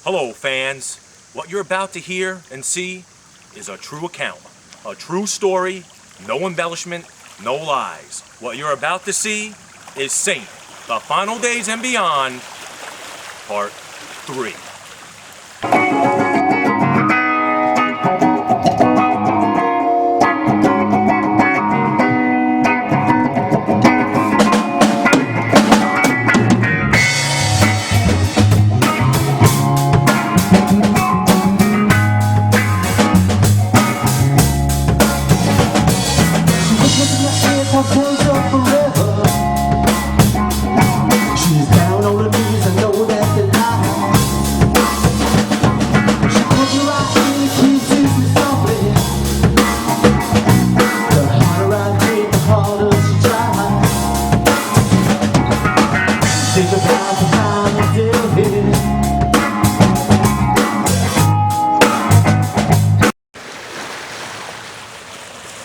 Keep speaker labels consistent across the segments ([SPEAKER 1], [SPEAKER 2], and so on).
[SPEAKER 1] Hello, fans. What you're about to hear and see is a true account, a true story, no embellishment, no lies. What you're about to see is Saint, the Final Days and Beyond, Part 3.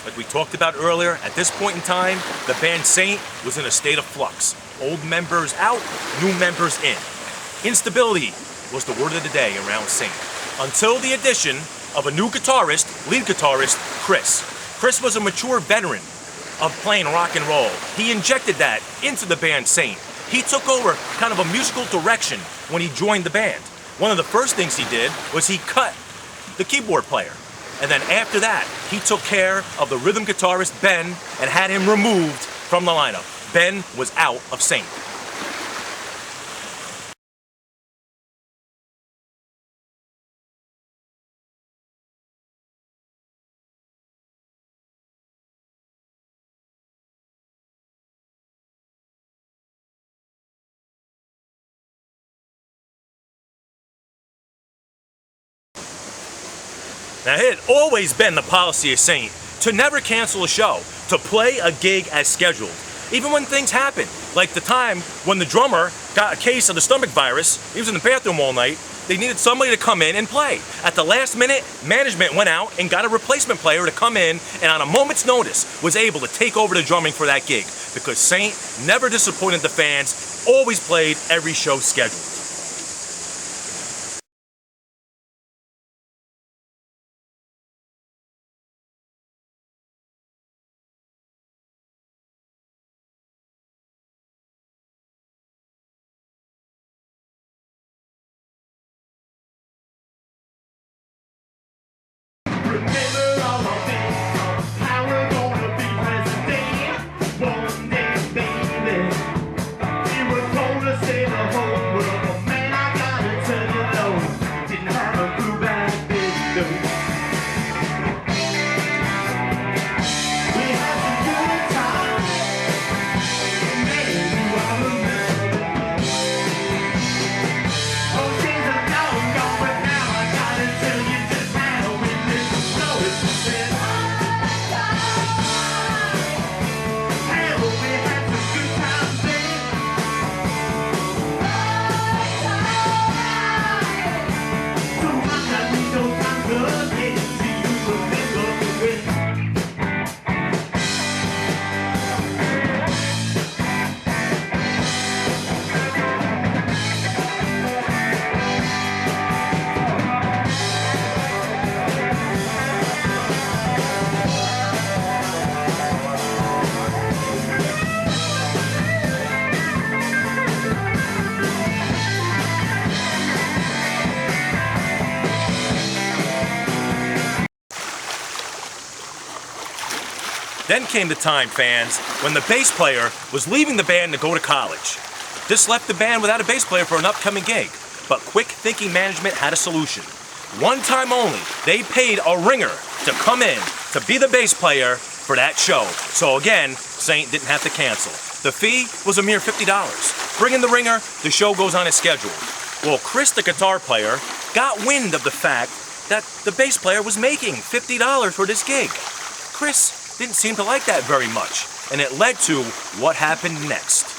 [SPEAKER 1] Like we talked about earlier, at this point in time, the band Saint was in a state of flux. Old members out, new members in. Instability was the word of the day around Saint. Until the addition of a new guitarist, lead guitarist, Chris. Chris was a mature veteran of playing rock and roll. He injected that into the band Saint. He took over kind of a musical direction when he joined the band. One of the first things he did was he cut the keyboard player. And then after that, he took care of the rhythm guitarist, Ben, and had him removed from the lineup. Ben was out of Saint. Now, it had always been the policy of Saint to never cancel a show, to play a gig as scheduled. Even when things happen, like the time when the drummer got a case of the stomach virus, he was in the bathroom all night, they needed somebody to come in and play. At the last minute, management went out and got a replacement player to come in and on a moment's notice was able to take over the drumming for that gig because Saint never disappointed the fans, always played every show scheduled.
[SPEAKER 2] Remember all of this, how we're gonna be present day. One day, baby, we were gonna save the whole world. But man, I gotta tell you, no, didn't have a clue back then, no. We had some good times, man, you are the man. Those days are long gone, but now I gotta tell you just how we live.
[SPEAKER 1] Then came the time, fans, when the bass player was leaving the band to go to college. This left the band without a bass player for an upcoming gig, but quick thinking management had a solution. One time only, they paid a ringer to come in to be the bass player for that show. So again, Saint didn't have to cancel. The fee was a mere $50. Bring in the ringer, the show goes on as scheduled. Well, Chris, the guitar player, got wind of the fact that the bass player was making $50 for this gig. Chris didn't seem to like that very much, and it led to what happened next.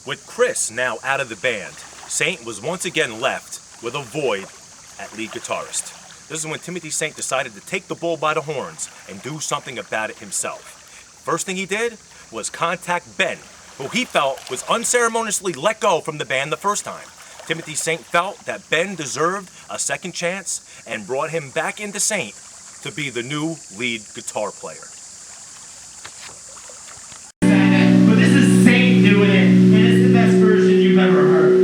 [SPEAKER 1] With Chris now out of the band, Saint was once again left with a void at lead guitarist. This is when Timothy Saint decided to take the bull by the horns and do something about it himself. First thing he did was contact Ben, who he felt was unceremoniously let go from the band the first time. Timothy Saint felt that Ben deserved a second chance and brought him back into Saint to be the new lead guitar player.
[SPEAKER 2] But this is Saint doing it, and it's the best version you've ever heard.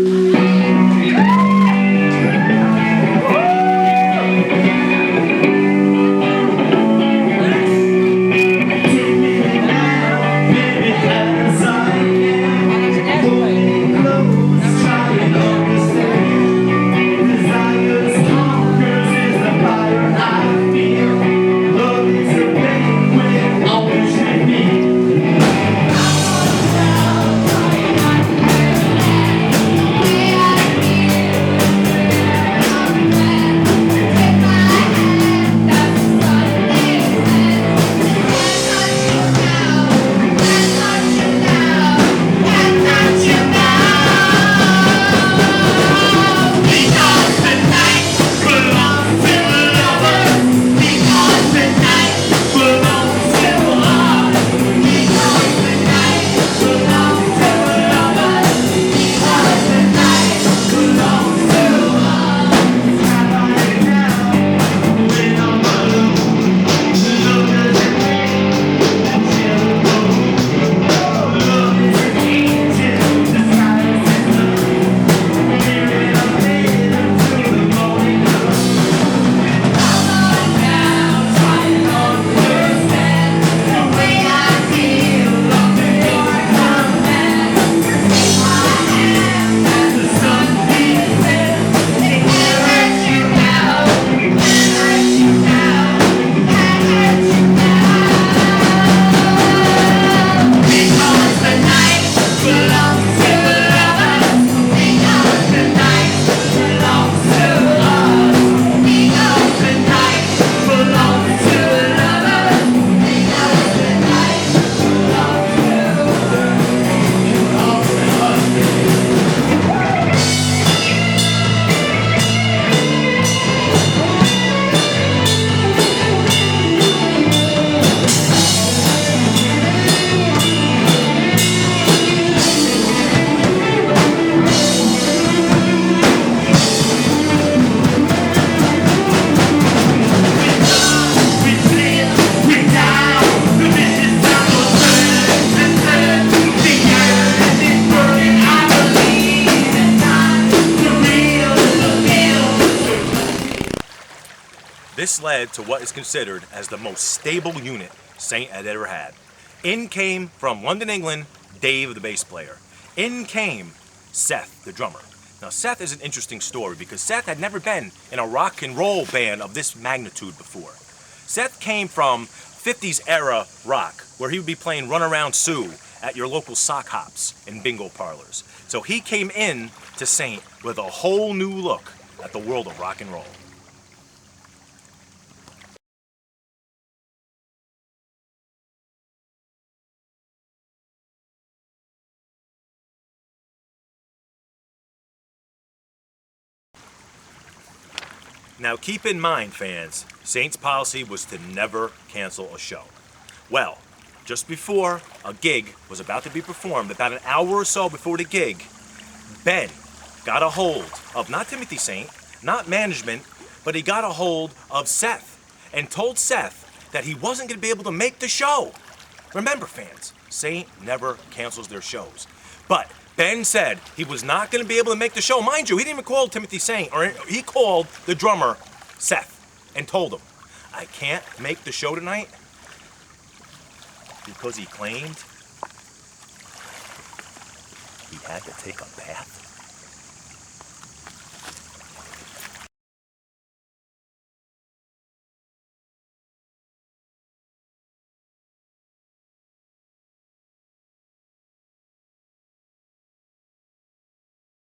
[SPEAKER 1] This led to what is considered as the most stable unit Saint had ever had. In came, from London, England, Dave, the bass player. In came Seth, the drummer. Now, Seth is an interesting story because Seth had never been in a rock and roll band of this magnitude before. Seth came from 50s era rock, where he would be playing Run Around Sue at your local sock hops and bingo parlors. So he came in to Saint with a whole new look at the world of rock and roll. Now keep in mind, fans, Saint's policy was to never cancel a show. Well, just before a gig was about to be performed, about an hour or so before the gig, Ben got a hold of not Timothy Saint, not management, but he got a hold of Seth and told Seth that he wasn't going to be able to make the show. Remember, fans, Saint never cancels their shows. But Ben said he was not going to be able to make the show. Mind you, he didn't even call Timothy Saint, or he called the drummer, Seth, and told him, I can't make the show tonight because he claimed he had to take a bath.